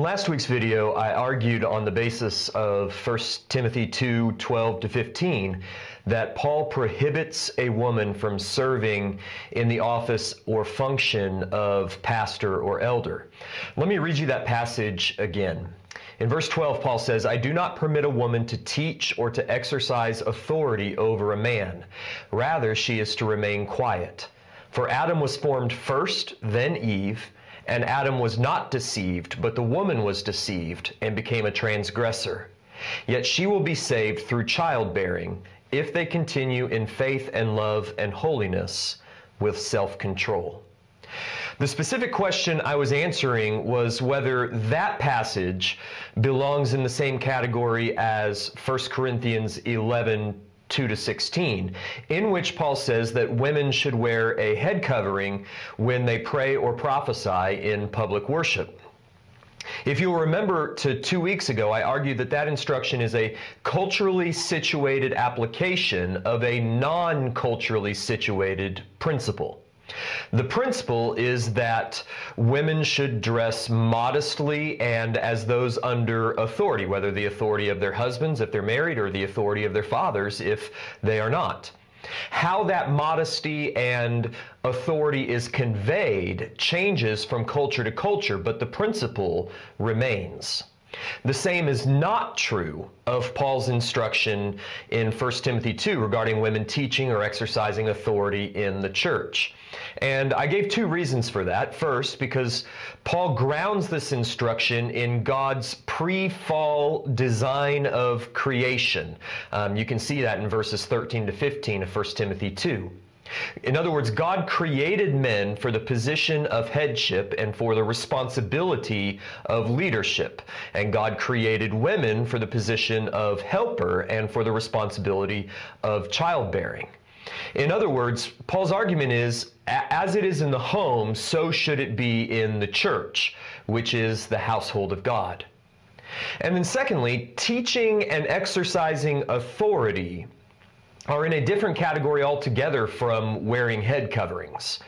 last week's video, I argued on the basis of 1 Timothy 2:12-15 that Paul prohibits a woman from serving in the office or function of pastor or elder. Let me read you that passage again. In verse 12, Paul says, "I do not permit a woman to teach or to exercise authority over a man. Rather, she is to remain quiet. For Adam was formed first, then Eve, and Adam was not deceived, but the woman was deceived and became a transgressor. Yet she will be saved through childbearing, if they continue in faith and love and holiness with self-control." The specific question I was answering was whether that passage belongs in the same category as 1 Corinthians 11:2-16, in which Paul says that women should wear a head covering when they pray or prophesy in public worship. If you'll remember to 2 weeks ago, I argued that that instruction is a culturally situated application of a non-culturally situated principle. The principle is that women should dress modestly and as those under authority, whether the authority of their husbands if they're married or the authority of their fathers if they are not. How that modesty and authority is conveyed changes from culture to culture, but the principle remains. The same is not true of Paul's instruction in 1 Timothy 2 regarding women teaching or exercising authority in the church. And I gave 2 reasons for that. First, because Paul grounds this instruction in God's pre-fall design of creation. You can see that in verses 13-15 of 1 Timothy 2. In other words, God created men for the position of headship and for the responsibility of leadership. And God created women for the position of helper and for the responsibility of childbearing. In other words, Paul's argument is, as it is in the home, so should it be in the church, which is the household of God. And then secondly, teaching and exercising authority are in a different category altogether from wearing head coverings.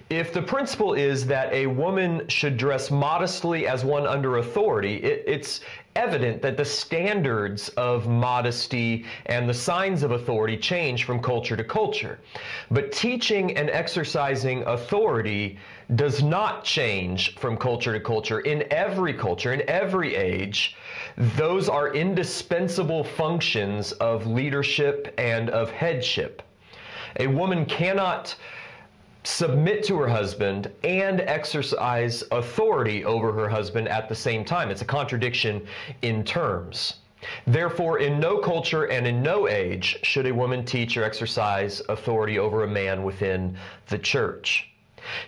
If the principle is that a woman should dress modestly as one under authority, it's evident that the standards of modesty and the signs of authority change from culture to culture. But teaching and exercising authority does not change from culture to culture. In every age, those are indispensable functions of leadership and of headship. A woman cannot submit to her husband and exercise authority over her husband at the same time. It's a contradiction in terms. Therefore, in no culture and in no age should a woman teach or exercise authority over a man within the church.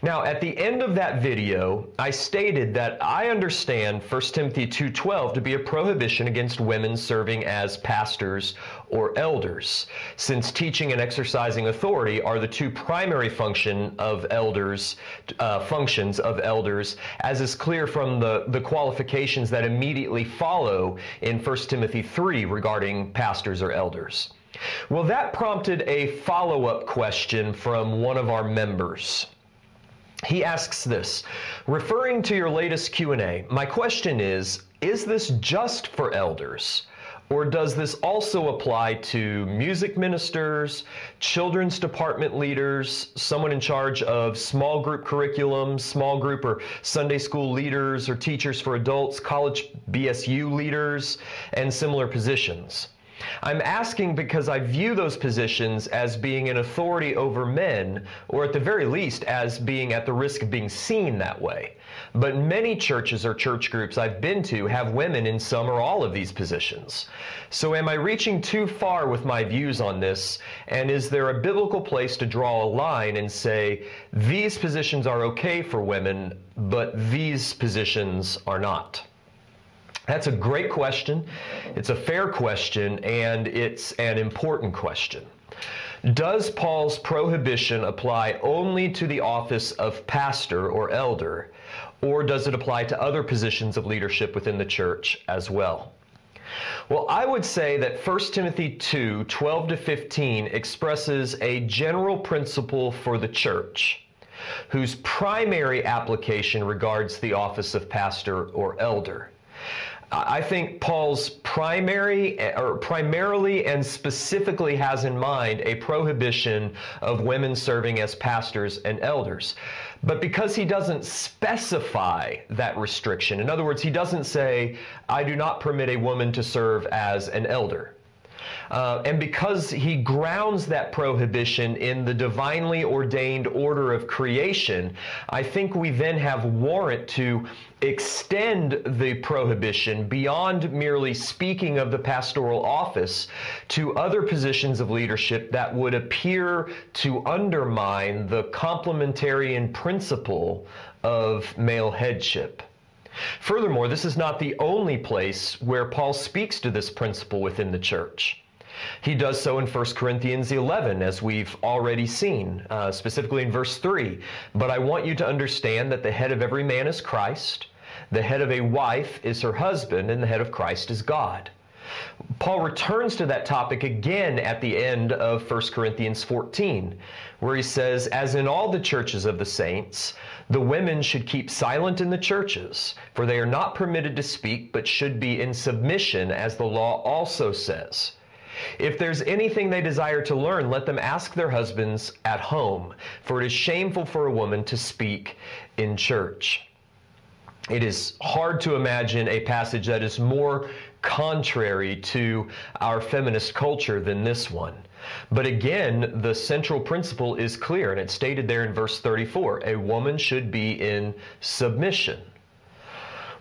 Now, at the end of that video, I stated that I understand 1 Timothy 2:12 to be a prohibition against women serving as pastors or elders, since teaching and exercising authority are the 2 primary functions of elders, as is clear from the qualifications that immediately follow in 1 Timothy 3 regarding pastors or elders. Well, that prompted a follow-up question from one of our members. He asks this, referring to your latest Q&A, my question is this just for elders? Or does this also apply to music ministers, children's department leaders, someone in charge of small group curriculum, small group or Sunday school leaders or teachers for adults, college BSU leaders, and similar positions? I'm asking because I view those positions as being an authority over men, or at the very least as being at the risk of being seen that way. But many churches or church groups I've been to have women in some or all of these positions. So am I reaching too far with my views on this? And is there a biblical place to draw a line and say, these positions are okay for women, but these positions are not? That's a great question. It's a fair question, and it's an important question. Does Paul's prohibition apply only to the office of pastor or elder, or does it apply to other positions of leadership within the church as well? Well, I would say that 1 Timothy 2:12-15 expresses a general principle for the church. whose primary application regards the office of pastor or elder. I think Paul's primarily and specifically has in mind a prohibition of women serving as pastors and elders. But because he doesn't specify that restriction, in other words, he doesn't say, I do not permit a woman to serve as an elder. And because he grounds that prohibition in the divinely ordained order of creation, I think we then have warrant to extend the prohibition beyond merely speaking of the pastoral office to other positions of leadership that would appear to undermine the complementarian principle of male headship. Furthermore, this is not the only place where Paul speaks to this principle within the church. He does so in 1 Corinthians 11, as we've already seen, specifically in verse 3. But I want you to understand that the head of every man is Christ, the head of a wife is her husband, and the head of Christ is God. Paul returns to that topic again at the end of 1 Corinthians 14, where he says, as in all the churches of the saints, the women should keep silent in the churches, for they are not permitted to speak, but should be in submission, as the law also says. If there's anything they desire to learn, let them ask their husbands at home, for it is shameful for a woman to speak in church. It is hard to imagine a passage that is more contrary to our feminist culture than this one. But again, the central principle is clear, and it's stated there in verse 34. A woman should be in submission.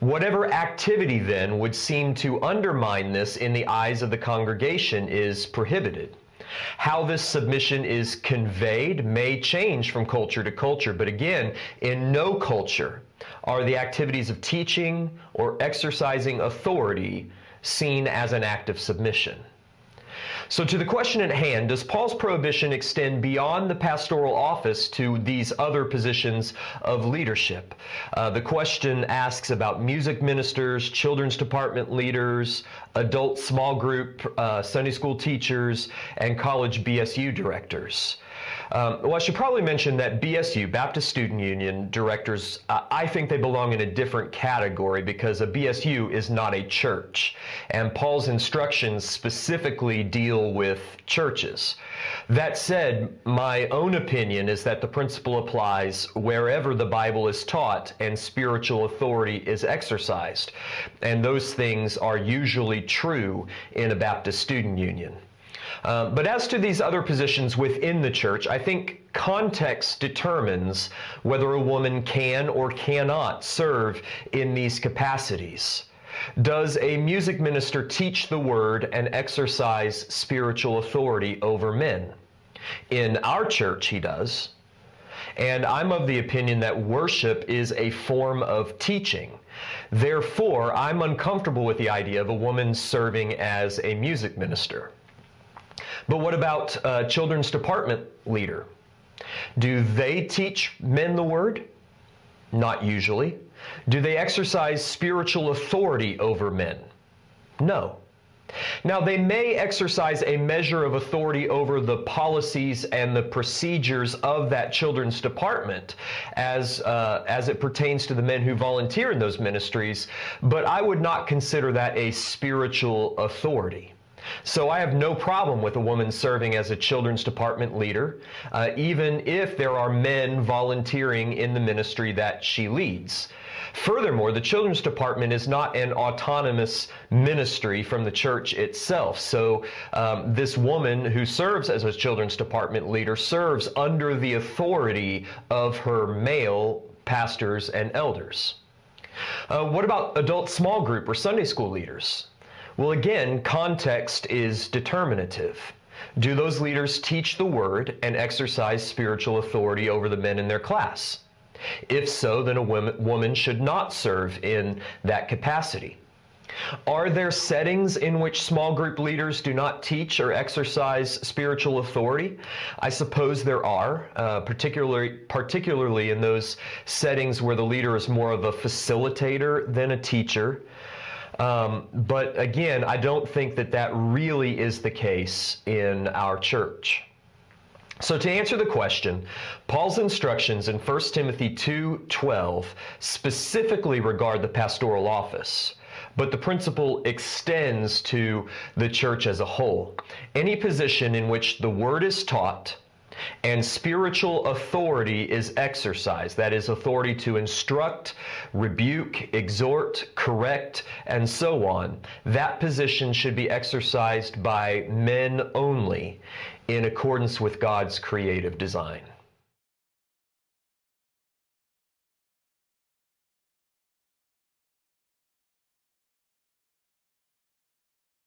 Whatever activity then would seem to undermine this in the eyes of the congregation is prohibited. How this submission is conveyed may change from culture to culture, but again, in no culture are the activities of teaching or exercising authority seen as an act of submission. So to the question at hand, does Paul's prohibition extend beyond the pastoral office to these other positions of leadership? The question asks about music ministers, children's department leaders, adult small group, Sunday school teachers, and college BSU directors. Well, I should probably mention that BSU, Baptist Student Union directors, I think they belong in a different category because a BSU is not a church, and Paul's instructions specifically deal with churches. That said, my own opinion is that the principle applies wherever the Bible is taught and spiritual authority is exercised, and those things are usually true in a Baptist Student Union. But as to these other positions within the church, I think context determines whether a woman can or cannot serve in these capacities. Does a music minister teach the word and exercise spiritual authority over men? In our church, he does. And I'm of the opinion that worship is a form of teaching. Therefore, I'm uncomfortable with the idea of a woman serving as a music minister. But what about a children's department leader? Do they teach men the word? Not usually. Do they exercise spiritual authority over men? No. Now, they may exercise a measure of authority over the policies and the procedures of that children's department as it pertains to the men who volunteer in those ministries, but I would not consider that a spiritual authority. So I have no problem with a woman serving as a children's department leader, even if there are men volunteering in the ministry that she leads. Furthermore, the children's department is not an autonomous ministry from the church itself. So this woman who serves as a children's department leader serves under the authority of her male pastors and elders. What about adult small group or Sunday school leaders? Well, again, context is determinative. Do those leaders teach the word and exercise spiritual authority over the men in their class? If so, then a woman should not serve in that capacity. Are there settings in which small group leaders do not teach or exercise spiritual authority? I suppose there are, particularly in those settings where the leader is more of a facilitator than a teacher. But again, I don't think that that really is the case in our church. So to answer the question, Paul's instructions in 1 Timothy 2:12 specifically regard the pastoral office, but the principle extends to the church as a whole. Any position in which the word is taught and spiritual authority is exercised, that is, authority to instruct, rebuke, exhort, correct, and so on, that position should be exercised by men only in accordance with God's creative design.